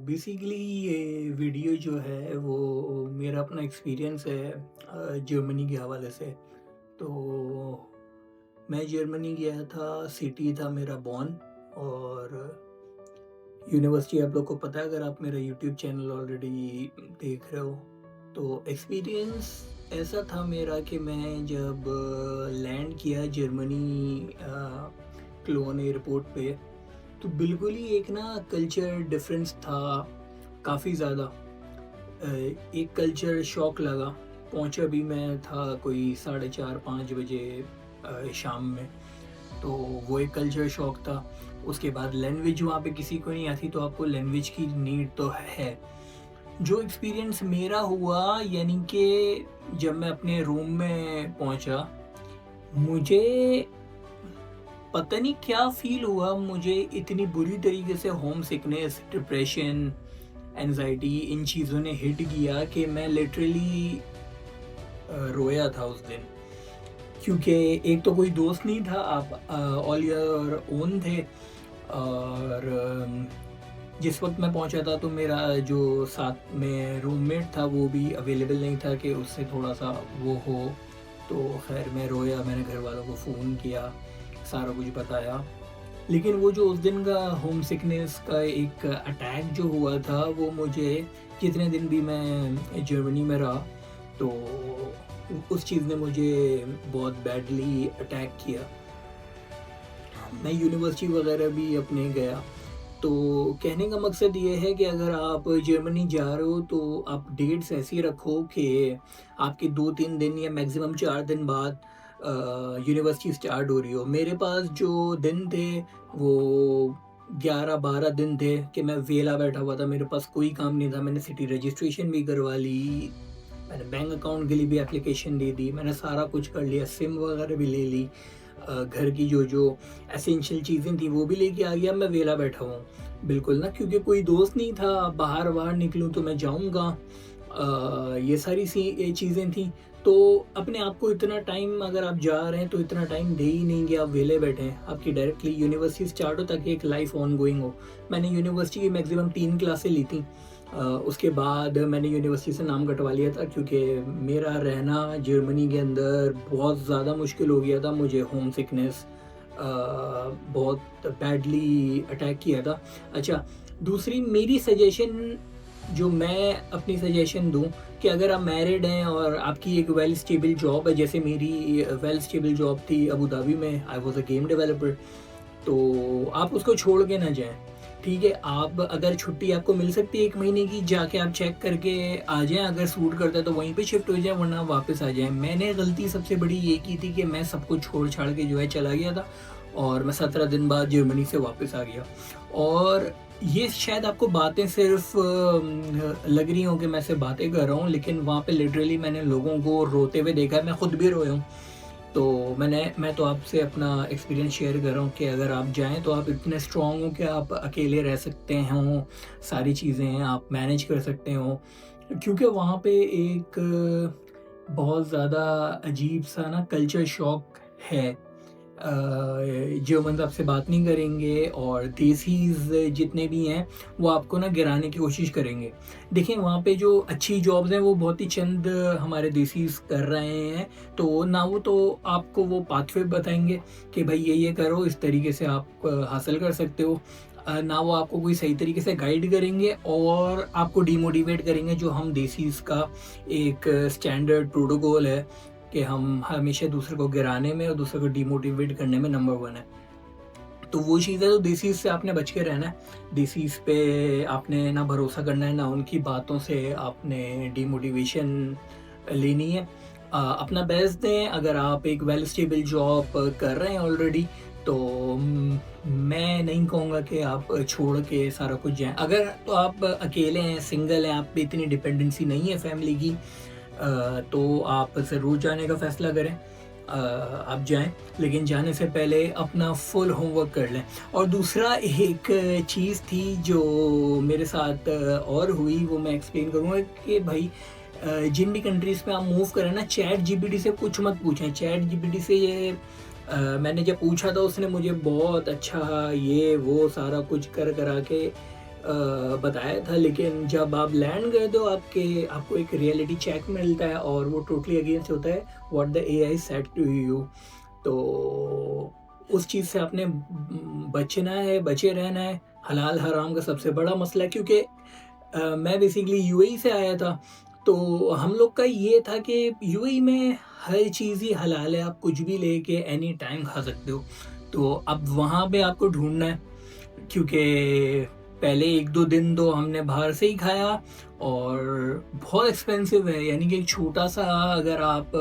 Basically ये video जो है वो मेरा अपना एक्सपीरियंस है जर्मनी के हवाले से। तो मैं जर्मनी गया था, सिटी था मेरा बॉन और यूनिवर्सिटी आप लोग को पता है अगर आप मेरा यूट्यूब चैनल ऑलरेडी देख रहे हो। तो एक्सपीरियंस ऐसा था मेरा कि मैं जब लैंड किया जर्मनी क्लोन एयरपोर्ट पे, तो बिल्कुल ही एक ना कल्चर डिफरेंस था काफ़ी ज़्यादा। एक कल्चर शॉक लगा। पहुंचा भी मैं था कोई 4:30-5 बजे शाम में। तो वो एक कल्चर शॉक था। उसके बाद लैंग्वेज वहाँ पे किसी को नहीं आती, तो आपको लैंग्वेज की नीड तो है। जो एक्सपीरियंस मेरा हुआ यानी कि जब मैं अपने रूम में पहुंचा, मुझे पता नहीं क्या फ़ील हुआ, मुझे इतनी बुरी तरीके से होम सिकनेस, डिप्रेशन, एंग्ज़ायटी इन चीज़ों ने हिट किया कि मैं लिटरली रोया था उस दिन। क्योंकि एक तो कोई दोस्त नहीं था, आप ऑल योर ओन थे और जिस वक़्त मैं पहुंचा था तो मेरा जो साथ में रूममेट था वो भी अवेलेबल नहीं था कि उससे थोड़ा-सा वो हो। तो ख़ैर मैं रोया, मैंने घरवालों को फ़ोन किया, सारा कुछ बताया। लेकिन वो जो उस दिन का होम सिकनेस का एक अटैक जो हुआ था, वो मुझे जितने दिन भी मैं जर्मनी में रहा, तो उस चीज़ ने मुझे बहुत बैडली अटैक किया। मैं यूनिवर्सिटी वगैरह भी अपने गया। तो कहने का मकसद ये है कि अगर आप जर्मनी जा रहे हो तो आप डेट्स ऐसी रखो कि आपके 2-3 दिन या मैक्सिमम 4 दिन बाद यूनिवर्सिटी स्टार्ट हो रही हो। मेरे पास जो दिन थे वो 11-12 दिन थे कि मैं वेला बैठा हुआ था, मेरे पास कोई काम नहीं था। मैंने सिटी रजिस्ट्रेशन भी करवा ली, मैंने बैंक अकाउंट के लिए भी एप्लीकेशन दे दी, मैंने सारा कुछ कर लिया, सिम वगैरह भी ले ली। घर की जो एसेंशियल चीज़ें थी वो भी लेके आ गया, मैं वेला बैठा हूँ। बिल्कुल ना, क्योंकि कोई दोस्त नहीं था, बाहर निकलूँ तो मैं जाऊँगा। ये सारी ये चीज़ें थी। तो अपने आप को इतना टाइम, अगर आप जा रहे हैं तो इतना टाइम दे ही नहीं कि आप वेले बैठे हैं। आपकी डायरेक्टली यूनिवर्सिटी स्टार्ट हो ताकि एक लाइफ ऑन गोइंग हो। मैंने यूनिवर्सिटी की मैक्सिमम 3 क्लासें ली थी। उसके बाद मैंने यूनिवर्सिटी से नाम कटवा लिया था क्योंकि मेरा रहना जर्मनी के अंदर बहुत ज़्यादा मुश्किल हो गया था। मुझे होम सिकनेस बहुत बैडली अटैक किया था। अच्छा, दूसरी मेरी सजेशन, जो मैं अपनी सजेशन दूँ कि अगर आप मैरिड हैं और आपकी एक वेल स्टेबल जॉब है, जैसे मेरी वेल स्टेबल जॉब थी अबू धाबी में, I was a game developer, तो आप उसको छोड़ के ना जाएँ। ठीक है, आप अगर छुट्टी आपको मिल सकती है 1 महीने की, जाके आप चेक करके आ जाएँ, अगर सूट करता है तो वहीं पे शिफ्ट हो जाएँ वरना वापस आ जाएँ। मैंने गलती सबसे बड़ी ये की थी कि मैं सब कुछ छोड़-छाड़ के जो है चला गया था और मैं 17 दिन बाद जर्मनी से वापस आ गया। और ये शायद आपको बातें सिर्फ़ लग रही हों कि मैं सिर्फ़ बातें कर रहा हूँ, लेकिन वहाँ पे लिटरली मैंने लोगों को रोते हुए देखा है, मैं खुद भी रोया हूँ। तो मैं तो आपसे अपना एक्सपीरियंस शेयर कर रहा हूँ कि अगर आप जाएँ तो आप इतने स्ट्रॉन्ग हो कि आप अकेले रह सकते हों, सारी चीज़ें आप मैनेज कर सकते हो। क्योंकि वहाँ पे एक बहुत ज़्यादा अजीब-सा ना कल्चर शॉक है। जर्मन्स आपसे बात नहीं करेंगे और देसीज़ जितने भी हैं, वो आपको ना गिराने की कोशिश करेंगे। देखिए, वहाँ पे जो अच्छी जॉब्स हैं, वो बहुत ही चंद हमारे देसीज़ कर रहे हैं, तो ना वो तो आपको वो पाथवे बताएँगे कि भाई ये करो, इस तरीके से आप हासिल कर सकते हो। ना वो आपको कोई सही तरीके से गाइड करेंगे और आपको डिमोटिवेट करेंगे, जो हम देसीज़ का एक स्टैंडर्ड प्रोटोकॉल है कि हम हमेशा दूसरे को गिराने में और दूसरे को डिमोटिवेट करने में नंबर 1 है। तो वो चीज़ है, तो देसीज़ से आपने बच के रहना है। देसीज़ पे आपने ना भरोसा करना है, ना उनकी बातों से आपने डिमोटिवेशन लेनी है। अपना बेस्ट दें। अगर आप एक वेल स्टेबल जॉब कर रहे हैं ऑलरेडी, तो मैं नहीं कहूँगा कि आप छोड़ के सारा कुछ जाएँ। अगर तो आप अकेले हैं, सिंगल हैं, आप पे इतनी डिपेंडेंसी नहीं है फैमिली की, तो आप ज़रूर जाने का फ़ैसला करें। आप जाएँ, लेकिन जाने से पहले अपना फुल होमवर्क कर लें। और दूसरा एक चीज़ थी जो मेरे साथ और हुई, वो मैं एक्सप्लेन करूँगा कि भाई जिन भी कंट्रीज़ में आप मूव करें ना, चैट जीपीटी से कुछ मत पूछें। चैट जीपीटी से ये मैंने जब पूछा था, उसने मुझे बहुत अच्छा ये वो सारा कुछ कर करा के बताया था, लेकिन जब आप लैंड गए तो आपको एक रियलिटी चेक मिलता है और वो टोटली अगेंस्ट होता है what the AI said to you. तो उस चीज़ से आपने बचना है, बचे रहना है। हलाल हराम का सबसे बड़ा मसला है, क्योंकि मैं बेसिकली यूएई से आया था, तो हम लोग का ये था कि यूएई में हर चीज़ ही हलाल है, आप कुछ भी लेके एनी टाइम खा सकते हो। तो अब वहाँ पे आपको ढूंढना है, क्योंकि पहले 1-2 दिन तो हमने बाहर से ही खाया और बहुत एक्सपेंसिव है। यानी कि एक छोटा-सा अगर आप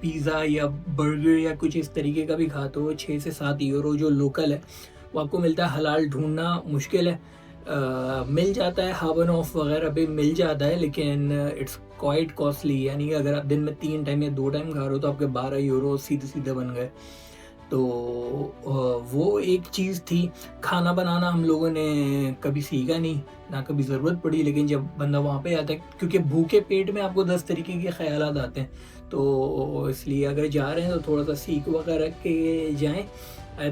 पिज़्ज़ा या बर्गर या कुछ इस तरीके का भी खाते हो, 6 से 7 यूरो जो लोकल है, वो आपको मिलता है। हलाल ढूँढना मुश्किल है। मिल जाता है, हाबनॉफ वगैरह पे मिल जाता है, लेकिन इट्स क्वाइट कॉस्टली। यानी कि अगर आप दिन में 3 टाइम या 2 टाइम खा रहे हो तो आपके 12 यूरो सीधे-सीधे बन गए। तो वो एक चीज़ थी। खाना बनाना हम लोगों ने कभी सीखा नहीं, ना कभी ज़रूरत पड़ी, लेकिन जब बंदा वहाँ पे आता है, क्योंकि भूखे पेट में आपको 10 तरीके के ख़यालात आते हैं, तो इसलिए अगर जा रहे हैं तो थोड़ा-सा सीख वगैरह के जाएँ,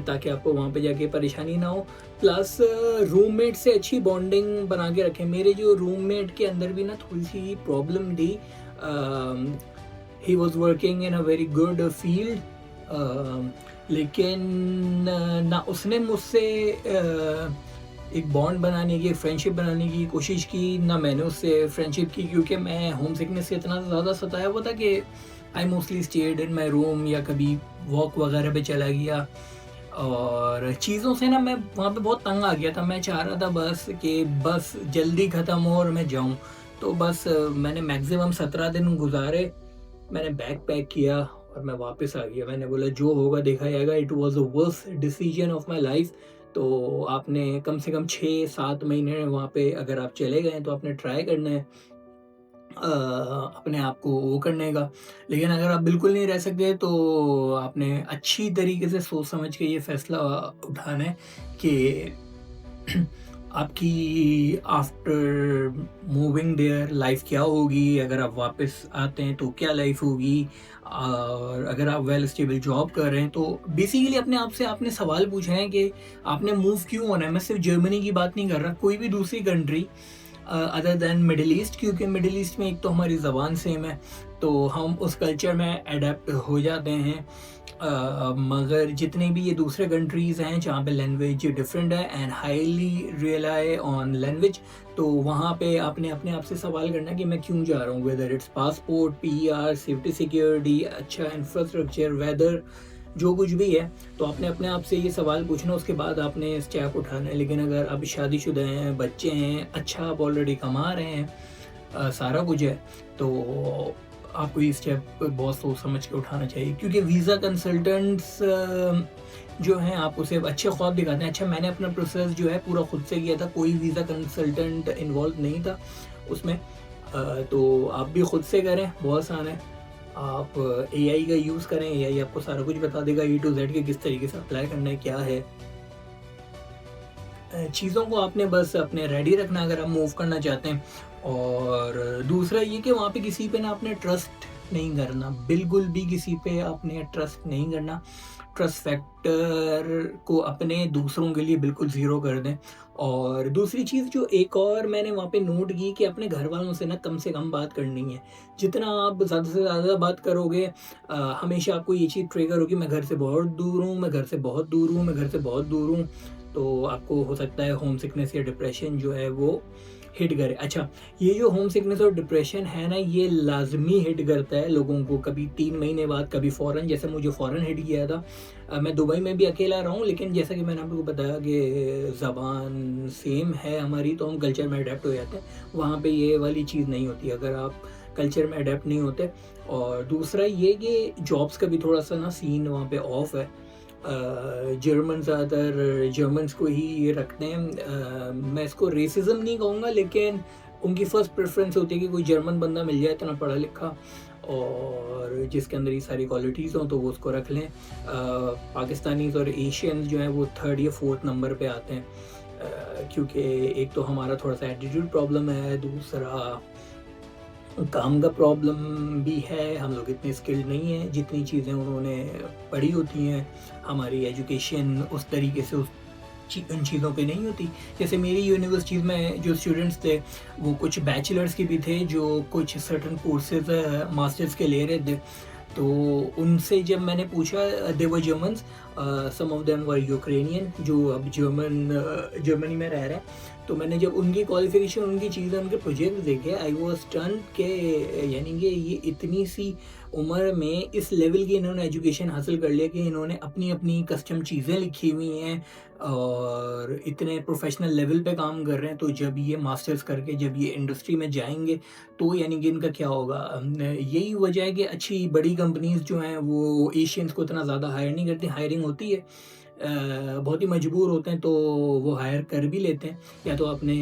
ताकि आपको वहाँ पे जाके परेशानी ना हो। प्लस रूममेट से अच्छी बॉन्डिंग बना के रखें। मेरे जो रूममेट के अंदर भी ना थोड़ी-सी प्रॉब्लम थी। He was working in a very good field, लेकिन ना उसने मुझसे एक बॉन्ड बनाने की, फ्रेंडशिप बनाने की कोशिश की, ना मैंने उससे फ्रेंडशिप की, क्योंकि मैं होम सिकनेस से इतना ज़्यादा सताया हुआ था कि I mostly stayed in my room, या कभी वॉक वगैरह पे चला गया। और चीज़ों से ना मैं वहाँ पे बहुत तंग आ गया था। मैं चाह रहा था बस जल्दी ख़त्म हो और मैं जाऊँ। तो बस मैंने मैक्सिमम 17 दिन गुज़ारे। मैंने बैग पैक किया और मैं वापस आ गया। मैंने बोला जो होगा देखा जाएगा। It was the worst decision of my life. तो आपने कम से कम 6-7 महीने वहाँ पे अगर आप चले गए तो आपने ट्राई करना है अपने आप को वो करने का। लेकिन अगर आप बिल्कुल नहीं रह सकते तो आपने अच्छी तरीके से सोच समझ के ये फ़ैसला उठाना है कि आपकी आफ्टर मूविंग देयर लाइफ क्या होगी, अगर आप वापस आते हैं तो क्या लाइफ होगी, और अगर आप वेल स्टेबल जॉब कर रहे हैं तो बेसिकली अपने आप से आपने सवाल पूछे हैं कि आपने मूव क्यों होना है। मैं सिर्फ जर्मनी की बात नहीं कर रहा, कोई भी दूसरी country other than middle east, क्योंकि मिडिल ईस्ट में एक तो हमारी ज़बान सेम है, तो हम उस कल्चर में अडेप्ट हो जाते हैं। मगर जितने भी ये दूसरे कंट्रीज़ हैं जहाँ पे लैंग्वेज डिफरेंट है एंड हाईली रियलाई ऑन लैंग्वेज, तो वहाँ पे आपने अपने आप से सवाल करना कि मैं क्यों जा रहा हूँ। Whether it's passport, PR, safety security, अच्छा इंफ्रास्ट्रक्चर, वेदर, जो कुछ भी है, तो आपने अपने आप से ये सवाल पूछना, उसके बाद आपने स्टेप उठाना है। लेकिन अगर आप शादीशुदा हैं, बच्चे हैं, अच्छा आप ऑलरेडी कमा रहे हैं, सारा कुछ है, तो आपको ये स्टेप बहुत सोच समझ के उठाना चाहिए। क्योंकि वीज़ा कंसल्टेंट्स जो हैं आपको सिर्फ अच्छे ख्वाब दिखाते हैं। अच्छा, मैंने अपना प्रोसेस जो है पूरा खुद से किया था, कोई वीज़ा कंसल्टेंट इन्वॉल्व नहीं था उसमें। तो आप भी खुद से करें, बहुत आसान है। आप एआई का यूज़ करें, एआई आपको सारा कुछ बता देगा ए टू ज़ेड कि किस तरीके से अप्लाई करना है, क्या है। चीज़ों को आपने बस अपने रेडी रखना अगर आप मूव करना चाहते हैं। और दूसरा ये कि वहाँ पे किसी पे ना आपने ट्रस्ट नहीं करना, बिल्कुल भी किसी पे आपने ट्रस्ट नहीं करना। ट्रस्ट फैक्टर को अपने दूसरों के लिए बिल्कुल ज़ीरो कर दें। और दूसरी चीज़ जो एक और मैंने वहाँ पे नोट की कि अपने घर वालों से कम बात करनी है। जितना आप ज़्यादा से ज़्यादा बात करोगे, हमेशा आपको ये चीज़ ट्रिगर होगी, मैं घर से बहुत दूर हूँ, मैं घर से बहुत दूर हूँ, मैं घर से बहुत दूर हूँ। तो आपको हो सकता है होम सिकनेस या डिप्रेशन जो है वो हिट करे। अच्छा, ये जो होम सिकनेस और डिप्रेशन है ना, ये लाज़मी हिट करता है लोगों को, कभी 3 महीने बाद, कभी फ़ौरन, जैसे मुझे फ़ौरन हिट किया था। मैं दुबई में भी अकेला रहा हूँ, लेकिन जैसा कि मैंने आपको बताया कि ज़बान सेम है हमारी, तो हम कल्चर में अडेप्ट हो जाते हैं। वहाँ पे ये वाली चीज़ नहीं होती अगर आप कल्चर में अडेप्ट नहीं होते। और दूसरा ये कि जॉब्स का भी थोड़ा-सा ना सीन वहाँ पे ऑफ है। जर्मन ज़्यादातर जर्मन्स को ही ये रखते हैं। मैं इसको रेसिज़्म नहीं कहूँगा, लेकिन उनकी फ़र्स्ट प्रेफ़रेंस होती है कि कोई जर्मन बंदा मिल जाए इतना पढ़ा लिखा और जिसके अंदर ये सारी क्वालिटीज़ हों, तो वो उसको रख लें। पाकिस्तानीज़ और एशियंस जो हैं वो 3rd या 4th नंबर पे आते हैं, क्योंकि एक तो हमारा थोड़ा-सा एटीट्यूड प्रॉब्लम है, दूसरा काम का प्रॉब्लम भी है। हम लोग इतने स्किल्ड नहीं हैं, जितनी चीज़ें उन्होंने पढ़ी होती हैं। हमारी एजुकेशन उस तरीके से उन चीज़ों पे नहीं होती। जैसे मेरी यूनिवर्सिटीज़ में जो स्टूडेंट्स थे वो कुछ बैचलर्स के भी थे जो कुछ सर्टेन कोर्सेज मास्टर्स के ले रहे थे। तो उनसे जब मैंने पूछा they were Germans, some of them were Ukrainian जो अब जर्मनी में रह रहे हैं। तो मैंने जब उनकी क्वालिफ़िकेशन, उनकी चीज़ें, उनके प्रोजेक्ट देखे, आई वाज़ स्टन्ड के यानी कि ये इतनी सी उम्र में इस लेवल की इन्होंने एजुकेशन हासिल कर लिया कि इन्होंने अपनी कस्टम चीज़ें लिखी हुई हैं और इतने प्रोफ़ेशनल लेवल पे काम कर रहे हैं। तो जब ये मास्टर्स करके जब ये इंडस्ट्री में जाएँगे तो यानी कि इनका क्या होगा? यही वजह है कि अच्छी बड़ी कंपनीज़ जो हैं वो एशियंस को इतना ज़्यादा हायर नहीं करती। हायरिंग होती है, बहुत ही मजबूर होते हैं तो वो हायर कर भी लेते हैं, या तो अपने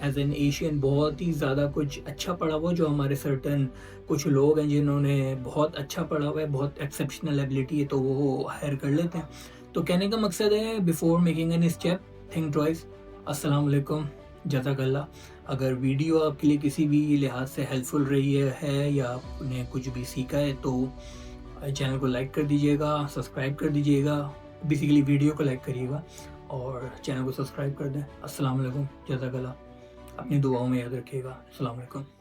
एज़ एन एशियन बहुत ही ज़्यादा कुछ अच्छा पढ़ा हुआ, जो हमारे सर्टेन कुछ लोग हैं जिन्होंने बहुत अच्छा पढ़ा हुआ है, बहुत एक्सेप्शनल एबिलिटी है, तो वो हायर कर लेते हैं। तो कहने का मकसद है, before making any step think twice. अस्सलाम वालेकुम, जज़ाकल्लाह। अगर वीडियो आपके लिए किसी भी लिहाज से हेल्पफुल रही है या आपने कुछ भी सीखा है तो चैनल को लाइक कर दीजिएगा, सब्सक्राइब कर दीजिएगा। बेसिकली वीडियो को लाइक करिएगा और चैनल को सब्सक्राइब कर दें। अस्सलाम वालेकुम, जज़ाकल्लाह। अपनी दुआओं में याद रखिएगा। अस्सलाम वालेकुम।